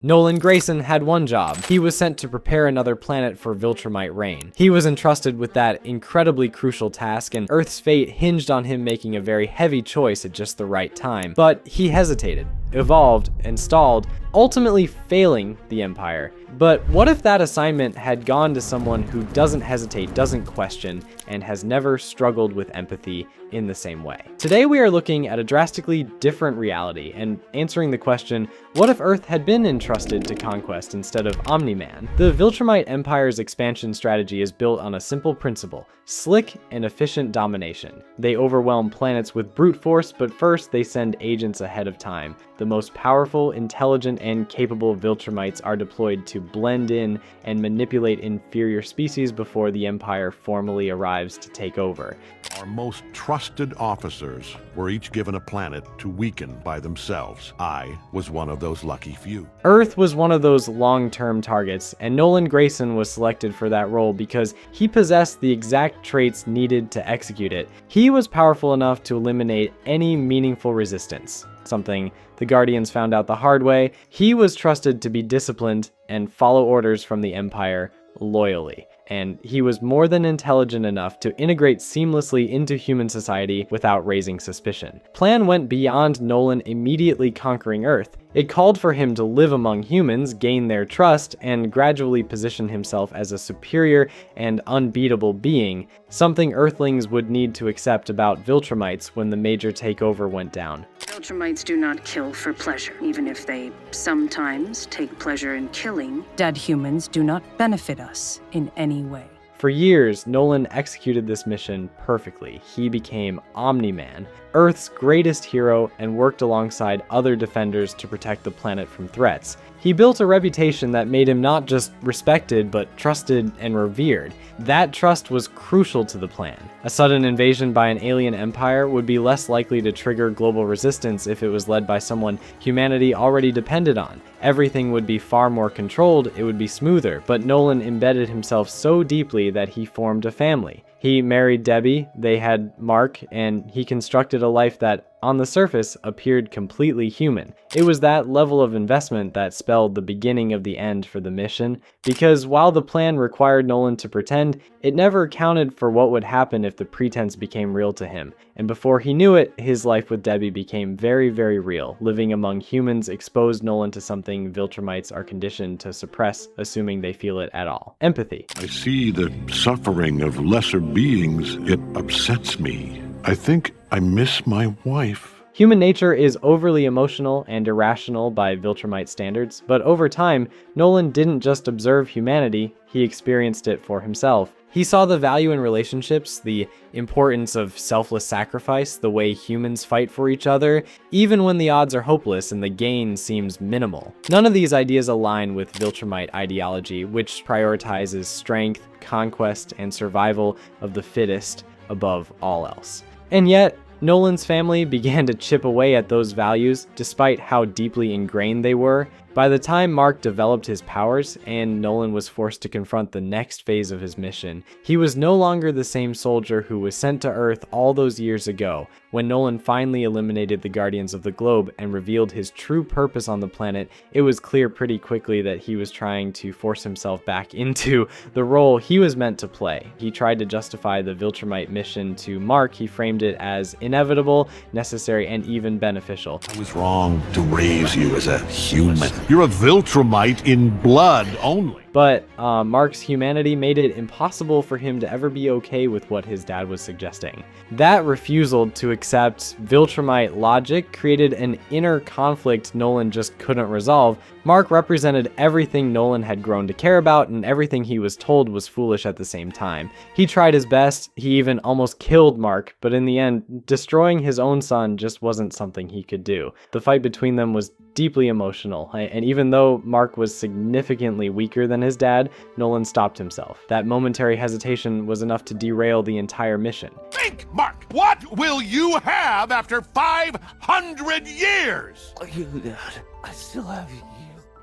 Nolan Grayson had one job. He was sent to prepare another planet for Viltrumite reign. He was entrusted with that incredibly crucial task, and Earth's fate hinged on him making a very heavy choice at just the right time. But he hesitated, evolved, and stalled, ultimately failing the Empire. But what if that assignment had gone to someone who doesn't hesitate, doesn't question, and has never struggled with empathy in the same way? Today we are looking at a drastically different reality and answering the question, what if Earth had been entrusted to Conquest instead of Omni-Man? The Viltrumite Empire's expansion strategy is built on a simple principle: slick and efficient domination. They overwhelm planets with brute force, but first they send agents ahead of time. The most powerful, intelligent, and capable Viltrumites are deployed to blend in and manipulate inferior species before the Empire formally arrives to take over. Our most trusted officers were each given a planet to weaken by themselves. I was one of those lucky few. Earth was one of those long-term targets, and Nolan Grayson was selected for that role because he possessed the exact traits needed to execute it. He was powerful enough to eliminate any meaningful resistance, something the Guardians found out the hard way. He was trusted to be disciplined and follow orders from the Empire loyally. And he was more than intelligent enough to integrate seamlessly into human society without raising suspicion. Plan went beyond Nolan immediately conquering Earth. It called for him to live among humans, gain their trust, and gradually position himself as a superior and unbeatable being, something Earthlings would need to accept about Viltrumites when the major takeover went down. Viltrumites do not kill for pleasure, even if they sometimes take pleasure in killing. Dead humans do not benefit us in any way. For years, Nolan executed this mission perfectly. He became Omni-Man, Earth's greatest hero, and worked alongside other defenders to protect the planet from threats. He built a reputation that made him not just respected, but trusted and revered. That trust was crucial to the plan. A sudden invasion by an alien empire would be less likely to trigger global resistance if it was led by someone humanity already depended on. Everything would be far more controlled, it would be smoother, but Nolan embedded himself so deeply that he formed a family. He married Debbie, they had Mark, and he constructed a life that, on the surface, appeared completely human. It was that level of investment that spelled the beginning of the end for the mission, because while the plan required Nolan to pretend, it never accounted for what would happen if the pretense became real to him. And before he knew it, his life with Debbie became very, very real. Living among humans exposed Nolan to something Viltrumites are conditioned to suppress, assuming they feel it at all: empathy. I see the suffering of lesser beings. It upsets me. I think I miss my wife. Human nature is overly emotional and irrational by Viltrumite standards, but over time, Nolan didn't just observe humanity, he experienced it for himself. He saw the value in relationships, the importance of selfless sacrifice, the way humans fight for each other, even when the odds are hopeless and the gain seems minimal. None of these ideas align with Viltrumite ideology, which prioritizes strength, conquest, and survival of the fittest above all else. And yet, Nolan's family began to chip away at those values, despite how deeply ingrained they were. By the time Mark developed his powers and Nolan was forced to confront the next phase of his mission, he was no longer the same soldier who was sent to Earth all those years ago. When Nolan finally eliminated the Guardians of the Globe and revealed his true purpose on the planet, it was clear pretty quickly that he was trying to force himself back into the role he was meant to play. He tried to justify the Viltrumite mission to Mark. He framed it as inevitable, necessary, and even beneficial. I was wrong to raise you as a human. You're a Viltrumite in blood only. But Mark's humanity made it impossible for him to ever be okay with what his dad was suggesting. That refusal to accept Viltrumite logic created an inner conflict Nolan just couldn't resolve. Mark represented everything Nolan had grown to care about, and everything he was told was foolish at the same time. He tried his best, he even almost killed Mark, but in the end, destroying his own son just wasn't something he could do. The fight between them was deeply emotional, and even though Mark was significantly weaker than his dad, Nolan stopped himself. That momentary hesitation was enough to derail the entire mission. Think, Mark! What will you have after 500 years? You, Dad. I still have you.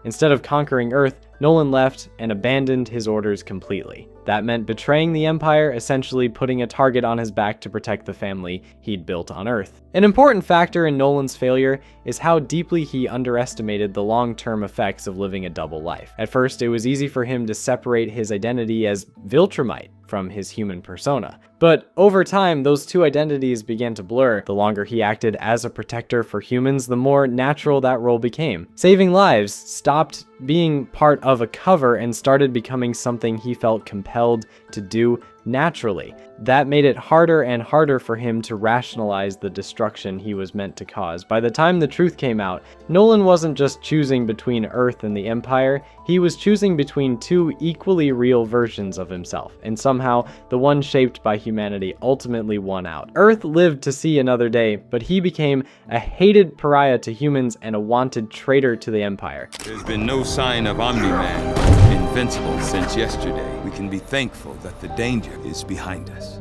Instead of conquering Earth, Nolan left and abandoned his orders completely. That meant betraying the Empire, essentially putting a target on his back to protect the family he'd built on Earth. An important factor in Nolan's failure is how deeply he underestimated the long-term effects of living a double life. At first, it was easy for him to separate his identity as Viltrumite from his human persona. But over time, those two identities began to blur. The longer he acted as a protector for humans, the more natural that role became. Saving lives stopped being part of a cover and started becoming something he felt compelled to do naturally. That made it harder and harder for him to rationalize the destruction he was meant to cause. By the time the truth came out, Nolan wasn't just choosing between Earth and the Empire, he was choosing between two equally real versions of himself, and somehow the one shaped by humanity ultimately won out. Earth lived to see another day, but he became a hated pariah to humans and a wanted traitor to the Empire. There's been no sign of Omni-Man, invincible since yesterday. We can be thankful that the danger is behind us.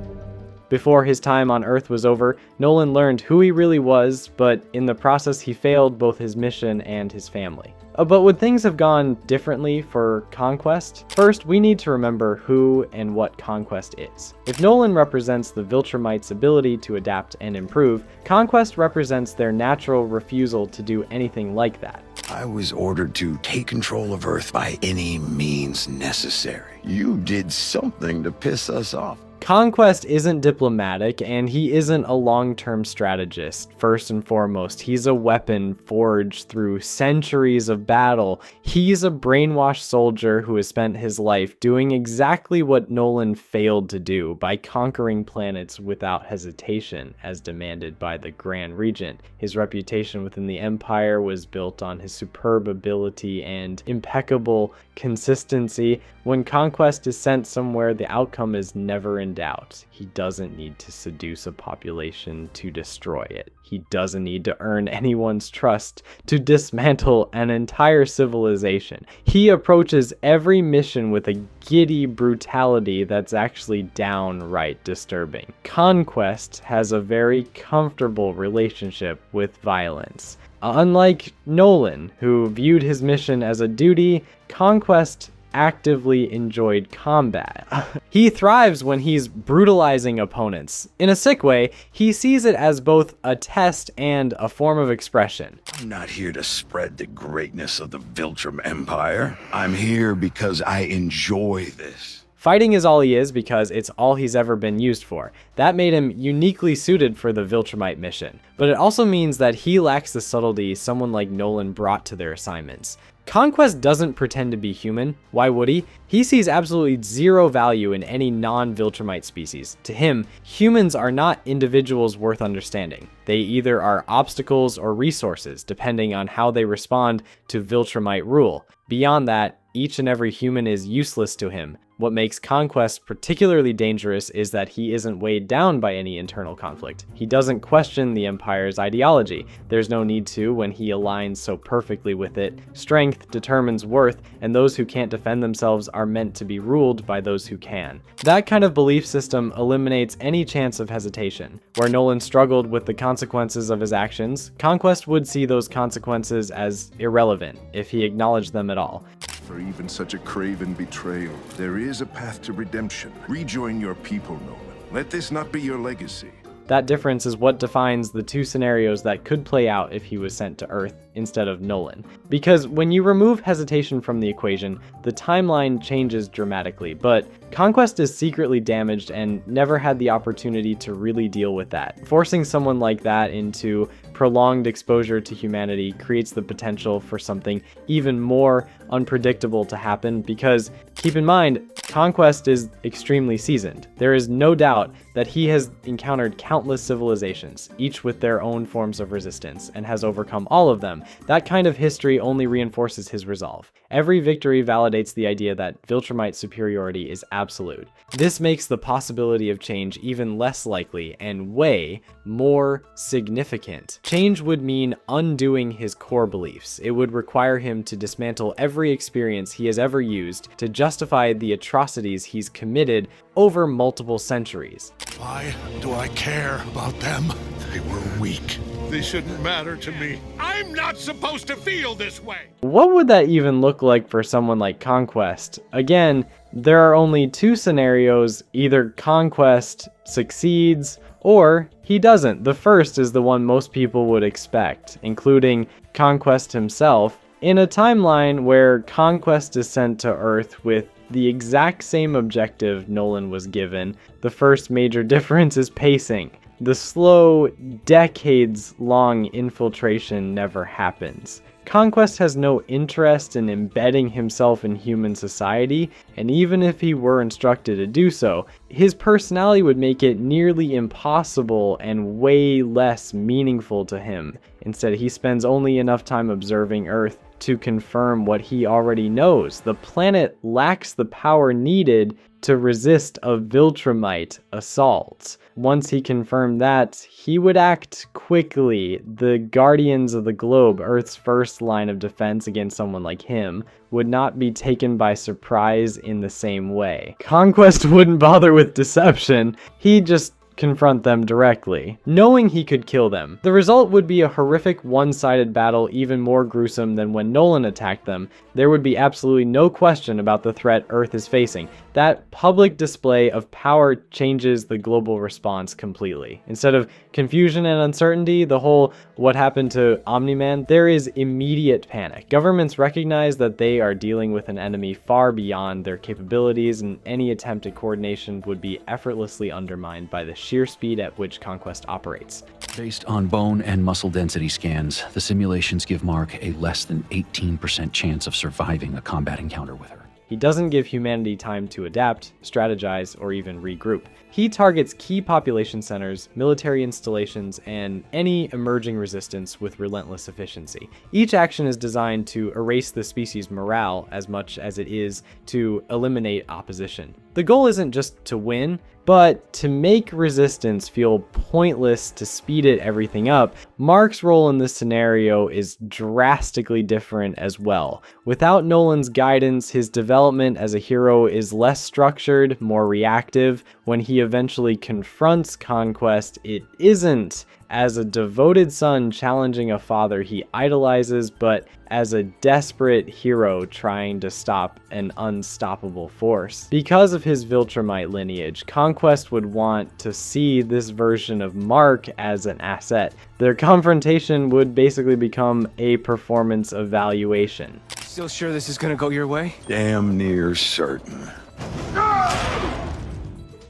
Before his time on Earth was over, Nolan learned who he really was, but in the process he failed both his mission and his family. But would things have gone differently for Conquest? First, we need to remember who and what Conquest is. If Nolan represents the Viltrumites' ability to adapt and improve, Conquest represents their natural refusal to do anything like that. I was ordered to take control of Earth by any means necessary. You did something to piss us off. Conquest isn't diplomatic, and he isn't a long-term strategist. First and foremost, he's a weapon forged through centuries of battle. He's a brainwashed soldier who has spent his life doing exactly what Nolan failed to do by conquering planets without hesitation, as demanded by the Grand Regent. His reputation within the Empire was built on his superb ability and impeccable consistency. When Conquest is sent somewhere, the outcome is never in doubt. He doesn't need to seduce a population to destroy it. He doesn't need to earn anyone's trust to dismantle an entire civilization. He approaches every mission with a giddy brutality that's actually downright disturbing. Conquest has a very comfortable relationship with violence. Unlike Nolan, who viewed his mission as a duty, Conquest actively enjoyed combat. He thrives when he's brutalizing opponents. In a sick way, he sees it as both a test and a form of expression. I'm not here to spread the greatness of the Viltrum Empire. I'm here because I enjoy this. Fighting is all he is because it's all he's ever been used for. That made him uniquely suited for the Viltrumite mission. But it also means that he lacks the subtlety someone like Nolan brought to their assignments. Conquest doesn't pretend to be human. Why would he? He sees absolutely zero value in any non-Viltrumite species. To him, humans are not individuals worth understanding. They either are obstacles or resources, depending on how they respond to Viltrumite rule. Beyond that, each and every human is useless to him. What makes Conquest particularly dangerous is that he isn't weighed down by any internal conflict. He doesn't question the Empire's ideology. There's no need to when he aligns so perfectly with it. Strength determines worth, and those who can't defend themselves are meant to be ruled by those who can. That kind of belief system eliminates any chance of hesitation. Where Nolan struggled with the consequences of his actions, Conquest would see those consequences as irrelevant, if he acknowledged them at all. For even such a craven betrayal, there is a path to redemption. Rejoin your people, Nolan. Let this not be your legacy. That difference is what defines the two scenarios that could play out if he was sent to Earth instead of Nolan. Because when you remove hesitation from the equation, the timeline changes dramatically, but Conquest is secretly damaged and never had the opportunity to really deal with that. Forcing someone like that into prolonged exposure to humanity creates the potential for something even more unpredictable to happen because, keep in mind, Conquest is extremely seasoned. There is no doubt that he has encountered countless civilizations, each with their own forms of resistance, and has overcome all of them. That kind of history only reinforces his resolve. Every victory validates the idea that Viltrumite superiority is absolute. This makes the possibility of change even less likely and way more significant. Change would mean undoing his core beliefs. It would require him to dismantle every experience he has ever used to justify the atrocities he's committed over multiple centuries. Why do I care about them? They were weak. They shouldn't matter to me. I'm not supposed to feel this way. What would that even look like for someone like Conquest? Again, There are only two scenarios: either Conquest succeeds or he doesn't. The first is the one most people would expect, including Conquest himself, in a timeline where Conquest is sent to Earth with the exact same objective Nolan was given. The first major difference is pacing. The slow, decades-long infiltration never happens. Conquest has no interest in embedding himself in human society, and even if he were instructed to do so, his personality would make it nearly impossible and way less meaningful to him. Instead, he spends only enough time observing Earth to confirm what he already knows. The planet lacks the power needed to resist a Viltrumite assault. Once he confirmed that, he would act quickly. The Guardians of the Globe, Earth's first line of defense against someone like him, would not be taken by surprise in the same way. Conquest wouldn't bother with deception. He'd just confront them directly, knowing he could kill them. The result would be a horrific one-sided battle, even more gruesome than when Nolan attacked them. There would be absolutely no question about the threat Earth is facing. That public display of power changes the global response completely. Instead of confusion and uncertainty, the whole "what happened to Omni-Man," there is immediate panic. Governments recognize that they are dealing with an enemy far beyond their capabilities, and any attempt at coordination would be effortlessly undermined by the sheer speed at which Conquest operates. Based on bone and muscle density scans, the simulations give Mark a less than 18% chance of surviving a combat encounter with her. He doesn't give humanity time to adapt, strategize, or even regroup. He targets key population centers, military installations, and any emerging resistance with relentless efficiency. Each action is designed to erase the species' morale as much as it is to eliminate opposition. The goal isn't just to win, but to make resistance feel pointless to speed everything up. Mark's role in this scenario is drastically different as well. Without Nolan's guidance, his development as a hero is less structured, more reactive. When he eventually confronts Conquest, it isn't as a devoted son challenging a father he idolizes, but as a desperate hero trying to stop an unstoppable force. Because of his Viltrumite lineage, Conquest would want to see this version of Mark as an asset. Their confrontation would basically become a performance evaluation. Still sure this is gonna go your way? Damn near certain.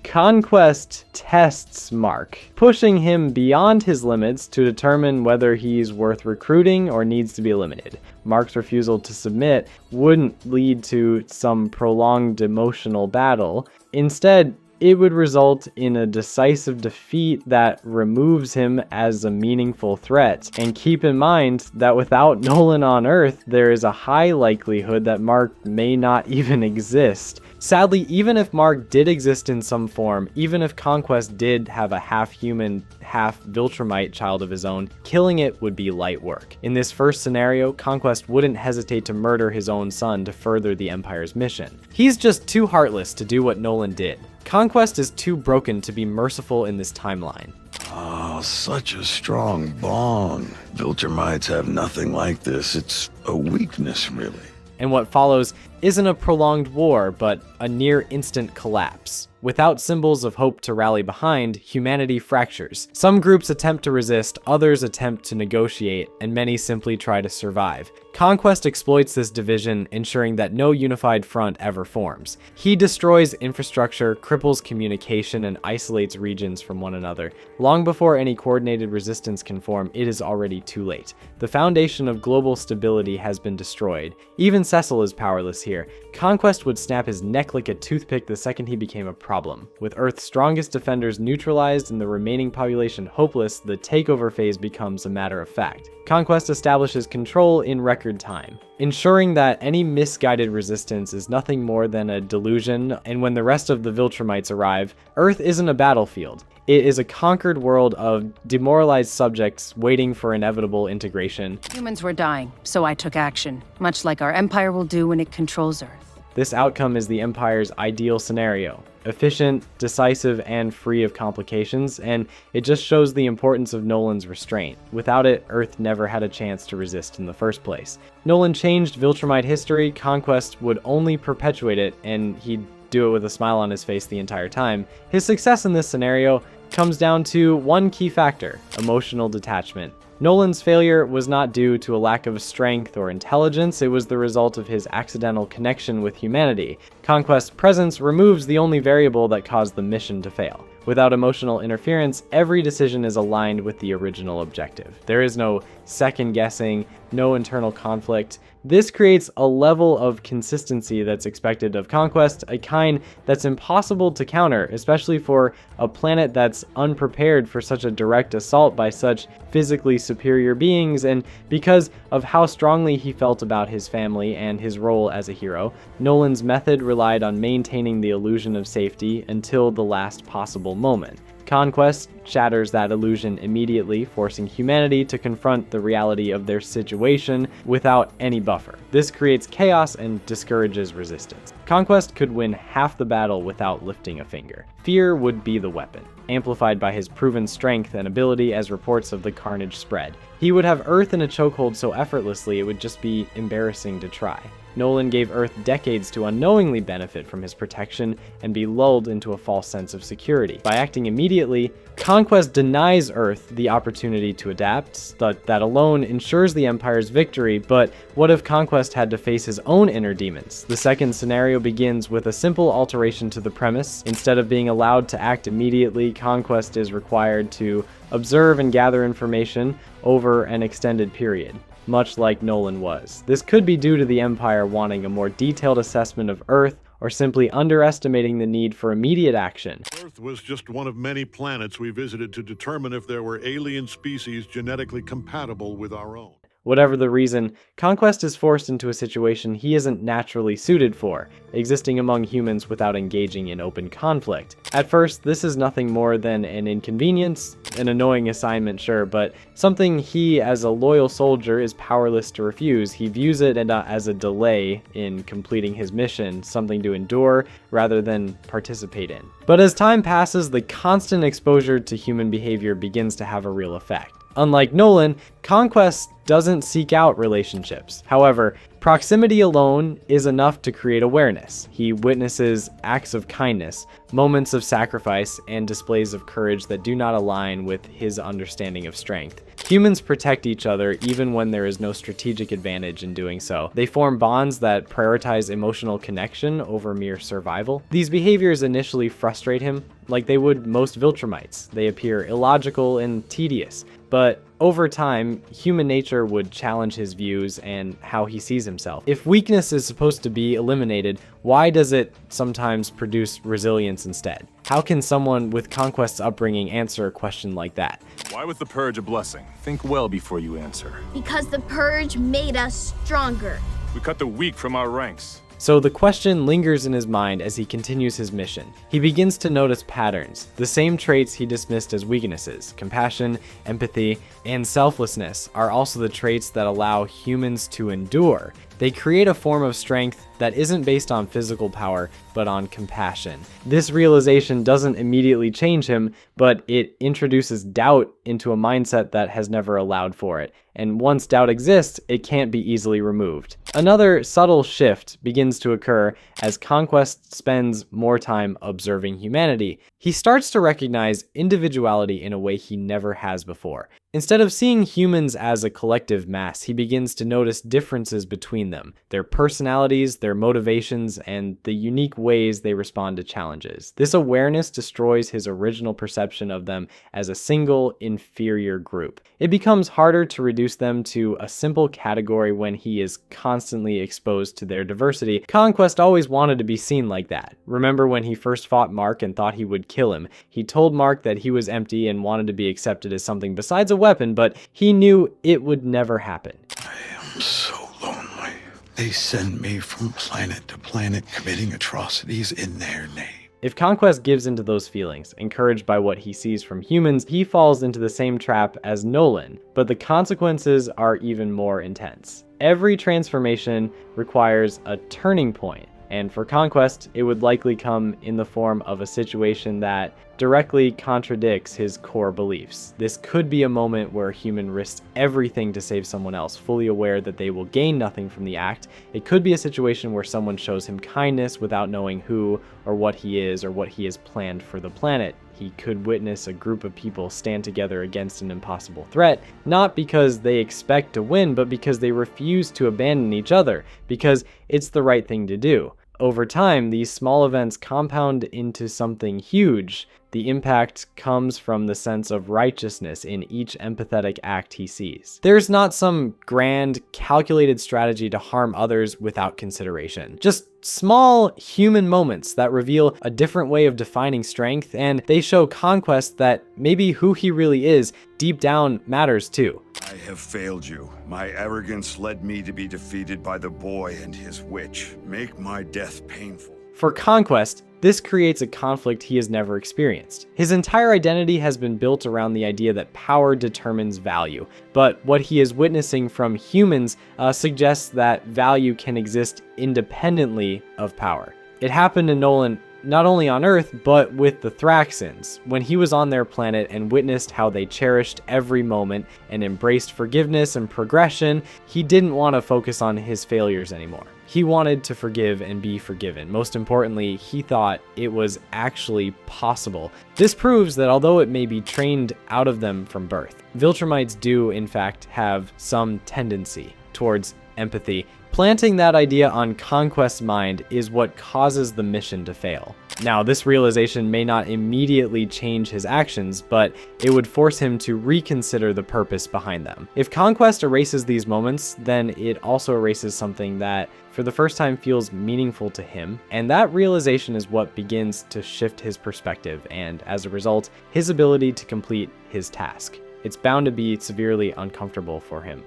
Conquest tests Mark, pushing him beyond his limits to determine whether he's worth recruiting or needs to be eliminated. Mark's refusal to submit wouldn't lead to some prolonged emotional battle. Instead, it would result in a decisive defeat that removes him as a meaningful threat. And keep in mind that without Nolan on Earth, there is a high likelihood that Mark may not even exist. Sadly, even if Mark did exist in some form, even if Conquest did have a half-human, half-Viltrumite child of his own, killing it would be light work. In this first scenario, Conquest wouldn't hesitate to murder his own son to further the Empire's mission. He's just too heartless to do what Nolan did. Conquest is too broken to be merciful in this timeline. Oh, such a strong bond. Viltrumites have nothing like this. It's a weakness, really. And what follows isn't a prolonged war, but a near-instant collapse. Without symbols of hope to rally behind, humanity fractures. Some groups attempt to resist, others attempt to negotiate, and many simply try to survive. Conquest exploits this division, ensuring that no unified front ever forms. He destroys infrastructure, cripples communication, and isolates regions from one another. Long before any coordinated resistance can form, it is already too late. The foundation of global stability has been destroyed. Even Cecil is powerless here. Conquest would snap his neck like a toothpick the second he became a problem. With Earth's strongest defenders neutralized and the remaining population hopeless, the takeover phase becomes a matter of fact. Conquest establishes control in record time, ensuring that any misguided resistance is nothing more than a delusion, and when the rest of the Viltrumites arrive, Earth isn't a battlefield. It is a conquered world of demoralized subjects waiting for inevitable integration. Humans were dying, so I took action, much like our Empire will do when it controls Earth. This outcome is the Empire's ideal scenario. Efficient, decisive, and free of complications, and it just shows the importance of Nolan's restraint. Without it, Earth never had a chance to resist in the first place. Nolan changed Viltrumite history, Conquest would only perpetuate it, and he'd do it with a smile on his face the entire time. His success in this scenario comes down to one key factor: emotional detachment. Nolan's failure was not due to a lack of strength or intelligence, it was the result of his accidental connection with humanity. Conquest's presence removes the only variable that caused the mission to fail. Without emotional interference, every decision is aligned with the original objective. There is no second guessing, no internal conflict. This creates a level of consistency that's expected of Conquest, a kind that's impossible to counter, especially for a planet that's unprepared for such a direct assault by such physically superior beings, and because of how strongly he felt about his family and his role as a hero, Nolan's method relied on maintaining the illusion of safety until the last possible moment. Conquest shatters that illusion immediately, forcing humanity to confront the reality of their situation without any buffer. This creates chaos and discourages resistance. Conquest could win half the battle without lifting a finger. Fear would be the weapon, amplified by his proven strength and ability as reports of the carnage spread. He would have Earth in a chokehold so effortlessly it would just be embarrassing to try. Nolan gave Earth decades to unknowingly benefit from his protection and be lulled into a false sense of security. By acting immediately, Conquest denies Earth the opportunity to adapt. That alone ensures the Empire's victory, but what if Conquest had to face his own inner demons? The second scenario begins with a simple alteration to the premise. Instead of being allowed to act immediately, Conquest is required to observe and gather information over an extended period, much like Nolan was. This could be due to the Empire wanting a more detailed assessment of Earth, or simply underestimating the need for immediate action. Earth was just one of many planets we visited to determine if there were alien species genetically compatible with our own. Whatever the reason, Conquest is forced into a situation he isn't naturally suited for, existing among humans without engaging in open conflict. At first, this is nothing more than an inconvenience, an annoying assignment, sure, but something he, as a loyal soldier, is powerless to refuse. He views it as a delay in completing his mission, something to endure rather than participate in. But as time passes, the constant exposure to human behavior begins to have a real effect. Unlike Nolan, Conquest doesn't seek out relationships. However, proximity alone is enough to create awareness. He witnesses acts of kindness, moments of sacrifice, and displays of courage that do not align with his understanding of strength. Humans protect each other even when there is no strategic advantage in doing so. They form bonds that prioritize emotional connection over mere survival. These behaviors initially frustrate him, like they would most Viltrumites. They appear illogical and tedious, but over time, human nature would challenge his views and how he sees himself. If weakness is supposed to be eliminated, why does it sometimes produce resilience instead? How can someone with Conquest's upbringing answer a question like that? Why was the Purge a blessing? Think well before you answer. Because the Purge made us stronger. We cut the weak from our ranks. So the question lingers in his mind as he continues his mission. He begins to notice patterns, the same traits he dismissed as weaknesses. Compassion, empathy, and selflessness are also the traits that allow humans to endure. They create a form of strength that isn't based on physical power, but on compassion. This realization doesn't immediately change him, but it introduces doubt into a mindset that has never allowed for it. And once doubt exists, it can't be easily removed. Another subtle shift begins to occur as Conquest spends more time observing humanity. He starts to recognize individuality in a way he never has before. Instead of seeing humans as a collective mass, he begins to notice differences between them, their personalities, their motivations, and the unique ways they respond to challenges. This awareness destroys his original perception of them as a single, inferior group. It becomes harder to reduce them to a simple category when he is constantly exposed to their diversity. Conquest always wanted to be seen like that. Remember when he first fought Mark and thought he would kill him? He told Mark that he was empty and wanted to be accepted as something besides a weapon, but he knew it would never happen. I am so lonely. They send me from planet to planet committing atrocities in their name. If Conquest gives into those feelings, encouraged by what he sees from humans, he falls into the same trap as Nolan, but the consequences are even more intense. Every transformation requires a turning point, and for Conquest, it would likely come in the form of a situation that directly contradicts his core beliefs. This could be a moment where a human risks everything to save someone else, fully aware that they will gain nothing from the act. It could be a situation where someone shows him kindness without knowing who or what he is or what he has planned for the planet. He could witness a group of people stand together against an impossible threat, not because they expect to win, but because they refuse to abandon each other, because it's the right thing to do. Over time, these small events compound into something huge. The impact comes from the sense of righteousness in each empathetic act he sees. There's not some grand, calculated strategy to harm others without consideration. Just small human moments that reveal a different way of defining strength, and they show Conquest that maybe who he really is deep down matters too. I have failed you. My arrogance led me to be defeated by the boy and his witch. Make my death painful. For Conquest, this creates a conflict he has never experienced. His entire identity has been built around the idea that power determines value, but what he is witnessing from humans suggests that value can exist independently of power. It happened to Nolan not only on Earth, but with the Thraxans, when he was on their planet and witnessed how they cherished every moment and embraced forgiveness and progression. He didn't want to focus on his failures anymore. He wanted to forgive and be forgiven. Most importantly, he thought it was actually possible. This proves that although it may be trained out of them from birth, Viltrumites do in fact have some tendency towards empathy. Planting that idea on Conquest's mind is what causes the mission to fail. Now, this realization may not immediately change his actions, but it would force him to reconsider the purpose behind them. If Conquest erases these moments, then it also erases something that, for the first time, feels meaningful to him, and that realization is what begins to shift his perspective, and as a result, his ability to complete his task. It's bound to be severely uncomfortable for him.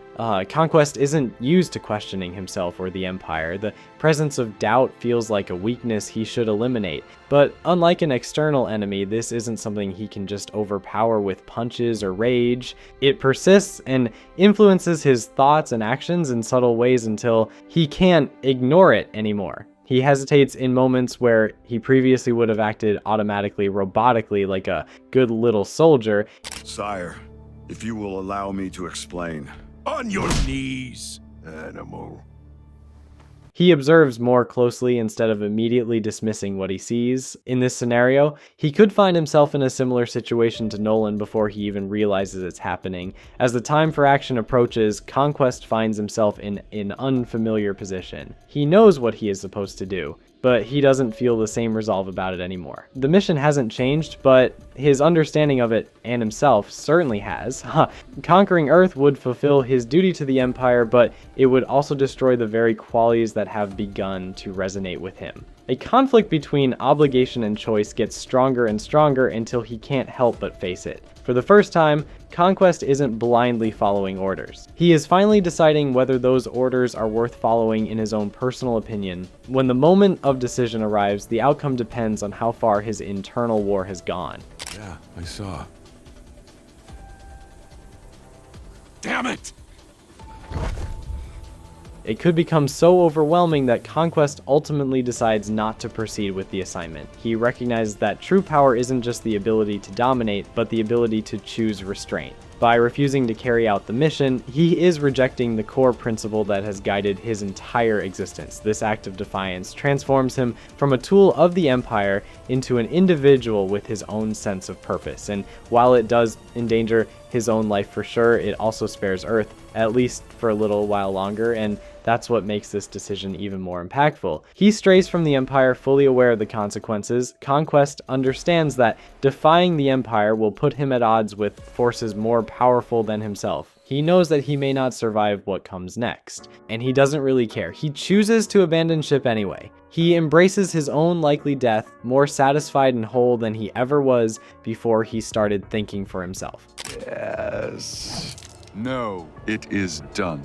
Conquest isn't used to questioning himself or the Empire. The presence of doubt feels like a weakness he should eliminate. But unlike an external enemy, this isn't something he can just overpower with punches or rage. It persists and influences his thoughts and actions in subtle ways until he can't ignore it anymore. He hesitates in moments where he previously would have acted automatically, robotically, like a good little soldier. Sire, if you will allow me to explain. On your knees, animal. He observes more closely instead of immediately dismissing what he sees. In this scenario, he could find himself in a similar situation to Nolan before he even realizes it's happening. As the time for action approaches, Conquest finds himself in an unfamiliar position. He knows what he is supposed to do, but he doesn't feel the same resolve about it anymore. The mission hasn't changed, but his understanding of it and himself certainly has. Conquering Earth would fulfill his duty to the Empire, but it would also destroy the very qualities that have begun to resonate with him. A conflict between obligation and choice gets stronger and stronger until he can't help but face it. For the first time, Conquest isn't blindly following orders. He is finally deciding whether those orders are worth following in his own personal opinion. When the moment of decision arrives, the outcome depends on how far his internal war has gone. Yeah, I saw. Damn it! It could become so overwhelming that Conquest ultimately decides not to proceed with the assignment. He recognizes that true power isn't just the ability to dominate, but the ability to choose restraint. By refusing to carry out the mission, he is rejecting the core principle that has guided his entire existence. This act of defiance transforms him from a tool of the Empire into an individual with his own sense of purpose. And while it does endanger his own life for sure, it also spares Earth, at least for a little while longer, and that's what makes this decision even more impactful. He strays from the Empire fully aware of the consequences. Conquest understands that defying the Empire will put him at odds with forces more powerful than himself. He knows that he may not survive what comes next, and he doesn't really care. He chooses to abandon ship anyway. He embraces his own likely death, more satisfied and whole than he ever was before he started thinking for himself. Yes. No, it is done.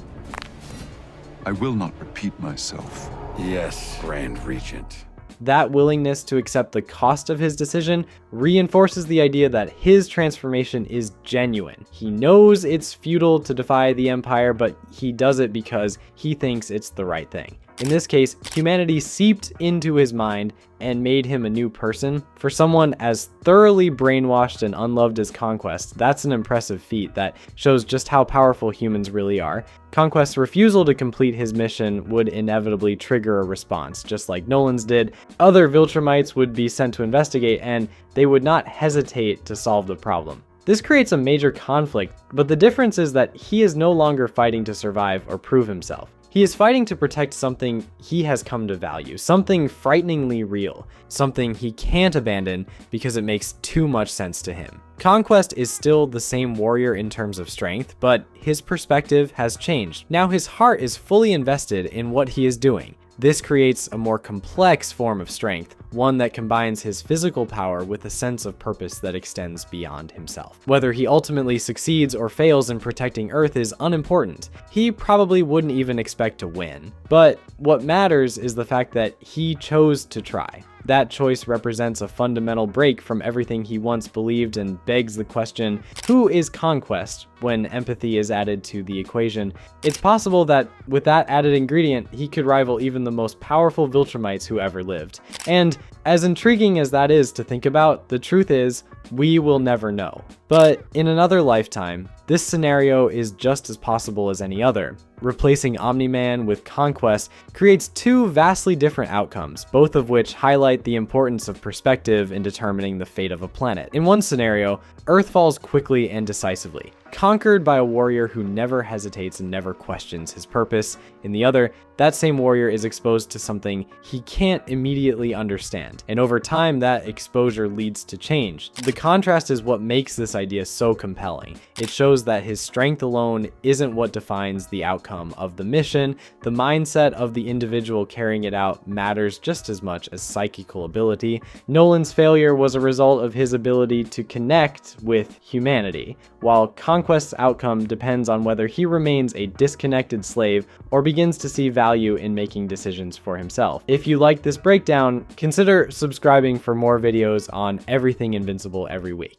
I will not repeat myself. Yes, Grand Regent. That willingness to accept the cost of his decision reinforces the idea that his transformation is genuine. He knows it's futile to defy the Empire, but he does it because he thinks it's the right thing. In this case, humanity seeped into his mind and made him a new person. For someone as thoroughly brainwashed and unloved as Conquest, that's an impressive feat that shows just how powerful humans really are. Conquest's refusal to complete his mission would inevitably trigger a response, just like Nolan's did. Other Viltrumites would be sent to investigate, and they would not hesitate to solve the problem. This creates a major conflict, but the difference is that he is no longer fighting to survive or prove himself. He is fighting to protect something he has come to value, something frighteningly real, something he can't abandon because it makes too much sense to him. Conquest is still the same warrior in terms of strength, but his perspective has changed. Now his heart is fully invested in what he is doing. This creates a more complex form of strength, one that combines his physical power with a sense of purpose that extends beyond himself. Whether he ultimately succeeds or fails in protecting Earth is unimportant. He probably wouldn't even expect to win. But what matters is the fact that he chose to try. That choice represents a fundamental break from everything he once believed and begs the question, who is Conquest? When empathy is added to the equation, it's possible that with that added ingredient, he could rival even the most powerful Viltrumites who ever lived. And as intriguing as that is to think about, the truth is, we will never know. But in another lifetime, this scenario is just as possible as any other. Replacing Omni-Man with Conquest creates two vastly different outcomes, both of which highlight the importance of perspective in determining the fate of a planet. In one scenario, Earth falls quickly and decisively, conquered by a warrior who never hesitates and never questions his purpose. In the other, that same warrior is exposed to something he can't immediately understand, and over time that exposure leads to change. The contrast is what makes this idea so compelling. It shows that his strength alone isn't what defines the outcome of the mission. The mindset of the individual carrying it out matters just as much as psychical ability. Nolan's failure was a result of his ability to connect with humanity, while Conquest's outcome depends on whether he remains a disconnected slave or begins to see value in making decisions for himself. If you like this breakdown, consider subscribing for more videos on everything Invincible every week.